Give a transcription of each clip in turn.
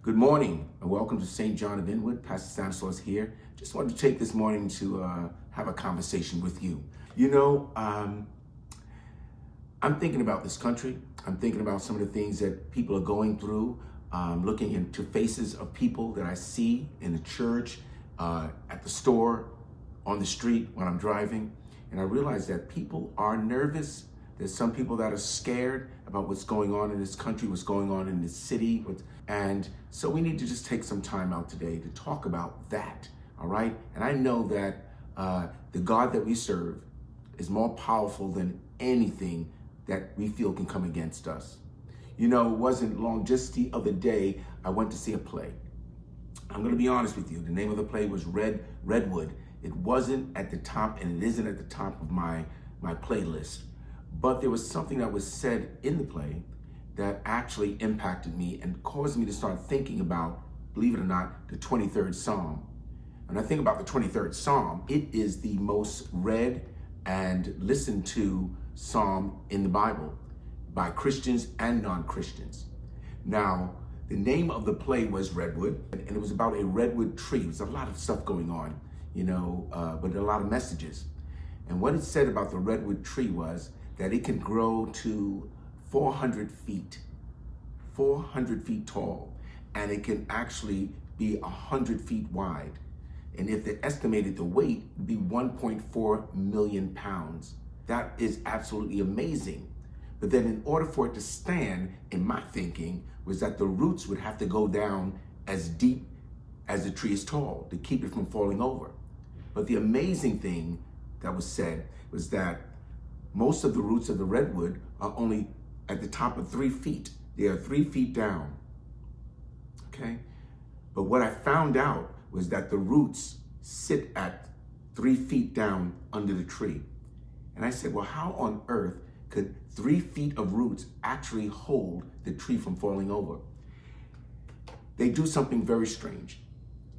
Good morning and welcome to St. John of Inwood. Pastor Stanislaus here. Just wanted to take this morning to have a conversation with you. I'm thinking about this country. I'm thinking about some of the things that people are going through, looking into faces of people that I see in the church, at the store, on the street when I'm driving. And I realize that people are nervous. There's some people that are scared about what's going on in this country, what's going on in this city. And so we need to just take some time out today to talk about that, all right? And I know that the God that we serve is more powerful than anything that we feel can come against us. It wasn't long, just the other day, I went to see a play. I'm gonna be honest with you, the name of the play was Redwood. It wasn't at the top, and it isn't at the top of my playlist. But there was something that was said in the play that actually impacted me and caused me to start thinking about, believe it or not, the 23rd Psalm. When I think about the 23rd Psalm, it is the most read and listened to psalm in the Bible by Christians and non-Christians. Now, the name of the play was Redwood, and it was about a redwood tree. There's a lot of stuff going on, but a lot of messages. And what it said about the redwood tree was that it can grow to 400 feet tall, and it can actually be 100 feet wide. And if they estimated the weight, would be 1.4 million pounds. That is absolutely amazing. But then in order for it to stand, in my thinking, was that the roots would have to go down as deep as the tree is tall to keep it from falling over. But the amazing thing that was said was that most of the roots of the redwood are only at the top of 3 feet. They are 3 feet down, okay? But what I found out was that the roots sit at 3 feet down under the tree. And I said, well, how on earth could 3 feet of roots actually hold the tree from falling over? They do something very strange.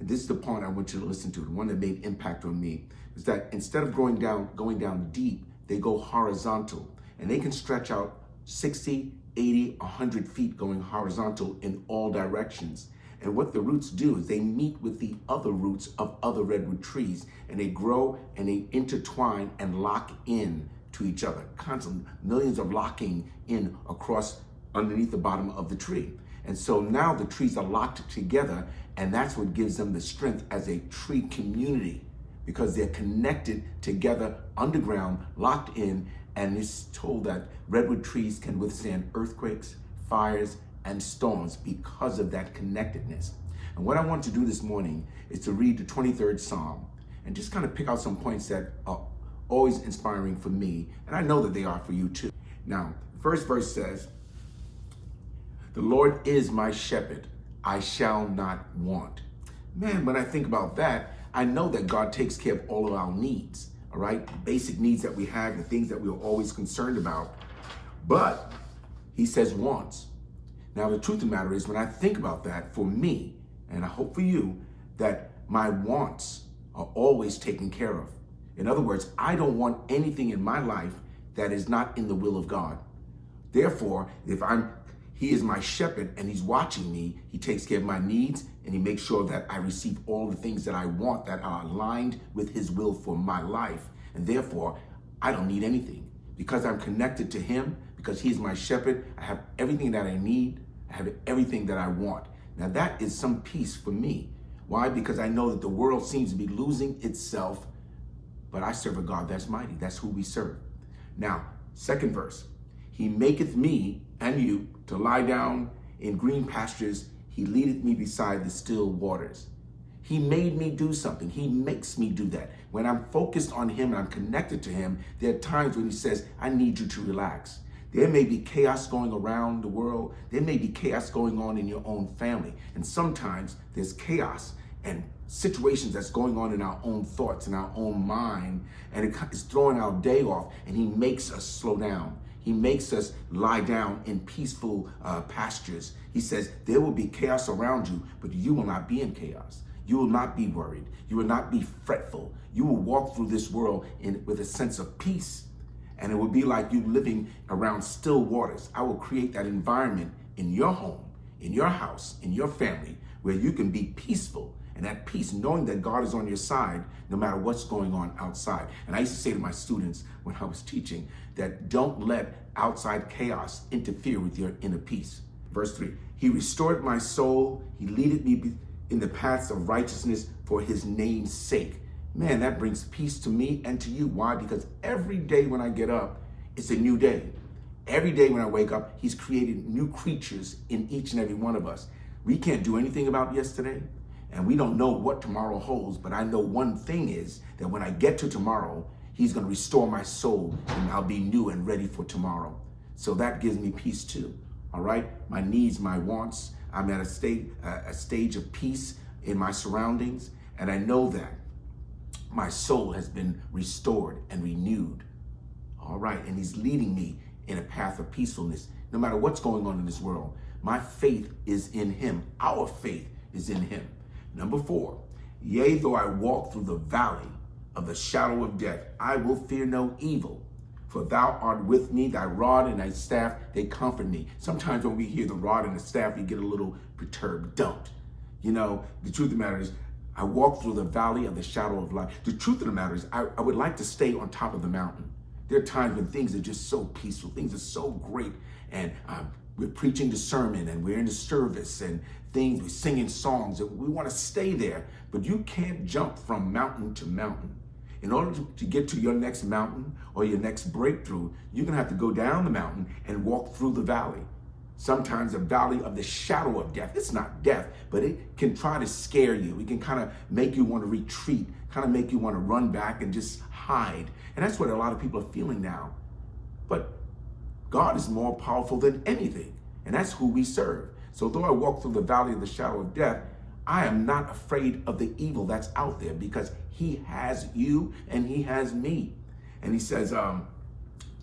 And this is the point I want you to listen to, the one that made impact on me, is that instead of going down deep, they go horizontal, and they can stretch out 60, 80, 100 feet going horizontal in all directions. And what the roots do is they meet with the other roots of other redwood trees, and they grow and they intertwine and lock in to each other. Constantly, millions of locking in across underneath the bottom of the tree. And so now the trees are locked together, and that's what gives them the strength as a tree community, because they're connected together underground, locked in, and it's told that redwood trees can withstand earthquakes, fires, and storms because of that connectedness. And what I want to do this morning is to read the 23rd Psalm and just kind of pick out some points that are always inspiring for me, and I know that they are for you too. Now, the first verse says, "The Lord is my shepherd, I shall not want." Man, when I think about that, I know that God takes care of all of our needs, all right? Basic needs that we have, the things that we're always concerned about. But he says wants. Now, the truth of the matter is, when I think about that, for me, and I hope for you, that my wants are always taken care of. In other words, I don't want anything in my life that is not in the will of God. Therefore, He is my shepherd and he's watching me, he takes care of my needs, and he makes sure that I receive all the things that I want that are aligned with his will for my life. And therefore, I don't need anything. Because I'm connected to him, because he's my shepherd, I have everything that I need, I have everything that I want. Now that is some peace for me. Why? Because I know that the world seems to be losing itself, but I serve a God that's mighty. That's who we serve. Now, second verse. "He maketh me and you to lie down in green pastures. He leadeth me beside the still waters." He made me do something. He makes me do that. When I'm focused on him and I'm connected to him, there are times when he says, I need you to relax. There may be chaos going around the world. There may be chaos going on in your own family. And sometimes there's chaos and situations that's going on in our own thoughts, in our own mind, and it's throwing our day off, and he makes us slow down. He makes us lie down in peaceful pastures. He says, there will be chaos around you, but you will not be in chaos. You will not be worried. You will not be fretful. You will walk through this world with a sense of peace. And it will be like you living around still waters. I will create that environment in your home, in your house, in your family, where you can be peaceful and at peace, knowing that God is on your side no matter what's going on outside. And I used to say to my students when I was teaching that don't let outside chaos interfere with your inner peace. Verse 3, he restored my soul. He leaded me in the paths of righteousness for his name's sake. Man, that brings peace to me and to you. Why? Because every day when I get up, it's a new day. Every day when I wake up, he's created new creatures in each and every one of us. We can't do anything about yesterday, and we don't know what tomorrow holds, but I know one thing is that when I get to tomorrow, he's going to restore my soul and I'll be new and ready for tomorrow. So that gives me peace too. All right. My needs, my wants. I'm at a stage of peace in my surroundings. And I know that my soul has been restored and renewed. All right. And he's leading me in a path of peacefulness. No matter what's going on in this world, my faith is in him. Our faith is in him. Number 4, yea, though I walk through the valley of the shadow of death, I will fear no evil. For thou art with me, thy rod and thy staff, they comfort me. Sometimes when we hear the rod and the staff, we get a little perturbed. Don't. You know, the truth of the matter is, I walk through the valley of the shadow of life. The truth of the matter is, I would like to stay on top of the mountain. There are times when things are just so peaceful, things are so great, and we're preaching the sermon, and we're in the service, and we're singing songs, and we want to stay there. But you can't jump from mountain to mountain. In order to get to your next mountain or your next breakthrough, you're going to have to go down the mountain and walk through the valley. Sometimes a valley of the shadow of death. It's not death, but it can try to scare you. It can kind of make you want to retreat, kind of make you want to run back and just hide. And that's what a lot of people are feeling now. But God is more powerful than anything, and that's who we serve. So though I walk through the valley of the shadow of death, I am not afraid of the evil that's out there because he has you and he has me. And he says, the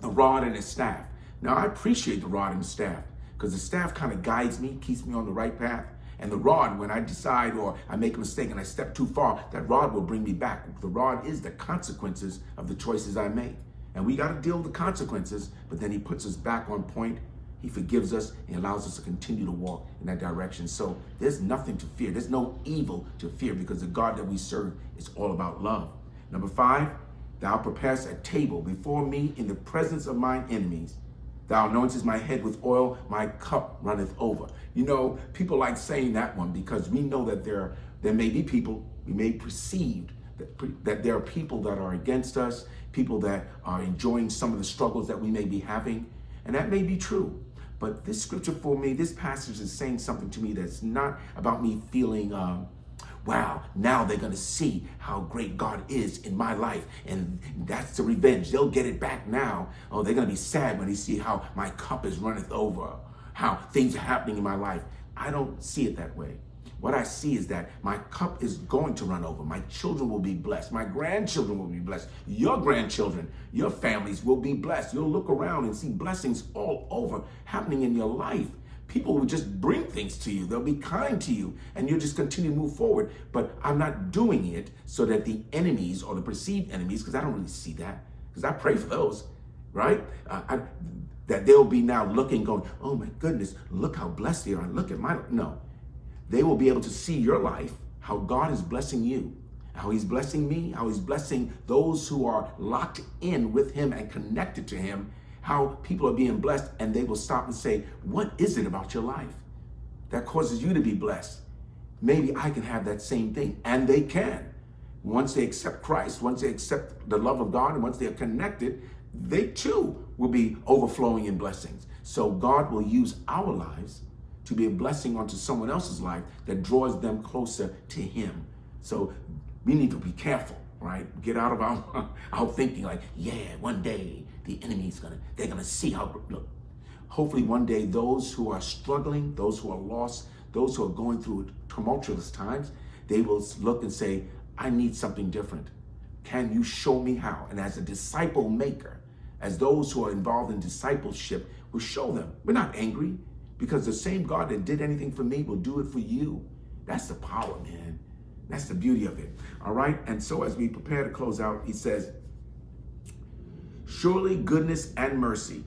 rod and his staff. Now, I appreciate the rod and the staff because the staff kind of guides me, keeps me on the right path. And the rod, when I decide or I make a mistake and I step too far, that rod will bring me back. The rod is the consequences of the choices I make. And we got to deal with the consequences, but then he puts us back on point. He forgives us and allows us to continue to walk in that direction. So there's nothing to fear. There's no evil to fear because the God that we serve is all about love. Number 5, thou preparest a table before me in the presence of mine enemies. Thou anointest my head with oil, my cup runneth over. You know, people like saying that one because we know that there may be people, we may perceive that there are people that are against us, people that are enjoying some of the struggles that we may be having. And that may be true. But this scripture for me, this passage is saying something to me that's not about me feeling, wow, now they're going to see how great God is in my life. And that's the revenge. They'll get it back now. Oh, they're going to be sad when they see how my cup is runneth over, how things are happening in my life. I don't see it that way. What I see is that my cup is going to run over. My children will be blessed. My grandchildren will be blessed. Your grandchildren, your families will be blessed. You'll look around and see blessings all over happening in your life. People will just bring things to you. They'll be kind to you, and you'll just continue to move forward. But I'm not doing it so that the enemies or the perceived enemies, because I don't really see that, because I pray for those, right? That they'll be now looking, going, oh my goodness, look how blessed they are. Look at my, no. They will be able to see your life, how God is blessing you, how he's blessing me, how he's blessing those who are locked in with him and connected to him, how people are being blessed, and they will stop and say, what is it about your life that causes you to be blessed? Maybe I can have that same thing. And they can. Once they accept Christ, once they accept the love of God, and once they are connected, they too will be overflowing in blessings. So God will use our lives to be a blessing onto someone else's life that draws them closer to him. So we need to be careful, right? Get out of our thinking like, yeah, one day the enemy's they're gonna see how, look, hopefully one day those who are struggling, those who are lost, those who are going through tumultuous times, they will look and say, I need something different. Can you show me how? And as a disciple maker, as those who are involved in discipleship, we'll show them. We're not angry, because the same God that did anything for me will do it for you. That's the power, man. That's the beauty of it. All right. And so as we prepare to close out, he says, surely goodness and mercy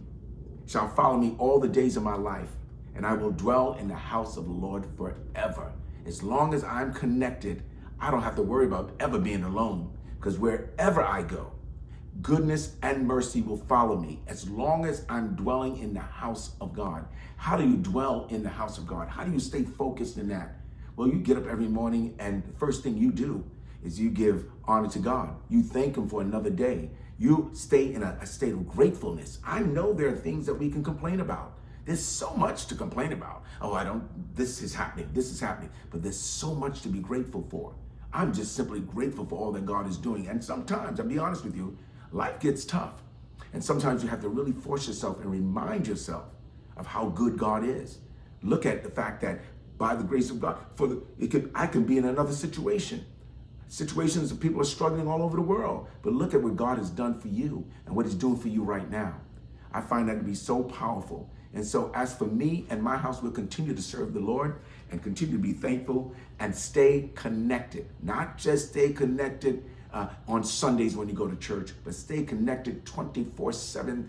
shall follow me all the days of my life, and I will dwell in the house of the Lord forever. As long as I'm connected, I don't have to worry about ever being alone, because wherever I go, goodness and mercy will follow me as long as I'm dwelling in the house of God. How do you dwell in the house of God? How do you stay focused in that? Well, you get up every morning, and the first thing you do is you give honor to God. You thank Him for another day. You stay in a state of gratefulness. I know there are things that we can complain about. There's so much to complain about. Oh, this is happening, but there's so much to be grateful for. I'm just simply grateful for all that God is doing. And sometimes, I'll be honest with you, life gets tough. And sometimes you have to really force yourself and remind yourself of how good God is. Look at the fact that by the grace of God, I can be in another situation. Situations that people are struggling all over the world. But look at what God has done for you and what He's doing for you right now. I find that to be so powerful. And so as for me and my house, we'll continue to serve the Lord and continue to be thankful and stay connected. Not just stay connected on Sundays when you go to church, but stay connected 24/7,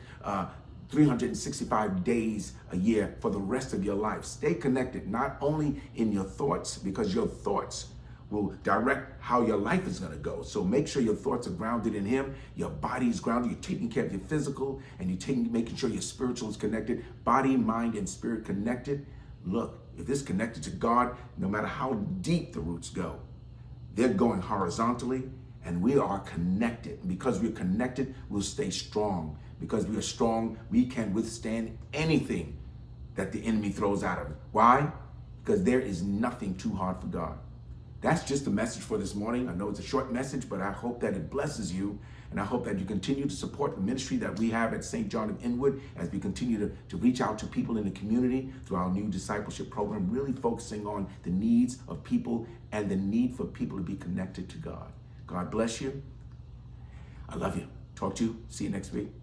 365 days a year for the rest of your life. Stay connected, not only in your thoughts, because your thoughts will direct how your life is going to go. So make sure your thoughts are grounded in Him. Your body is grounded. You're taking care of your physical, and you're making sure your spiritual is connected. Body, mind, and spirit connected. Look, if it's connected to God, no matter how deep the roots go, they're going horizontally, and we are connected. And because we're connected, we'll stay strong. Because we are strong, we can withstand anything that the enemy throws at us. Why? Because there is nothing too hard for God. That's just the message for this morning. I know it's a short message, but I hope that it blesses you. And I hope that you continue to support the ministry that we have at St. John of Inwood as we continue to reach out to people in the community through our new discipleship program, really focusing on the needs of people and the need for people to be connected to God. God bless you. I love you. Talk to you. See you next week.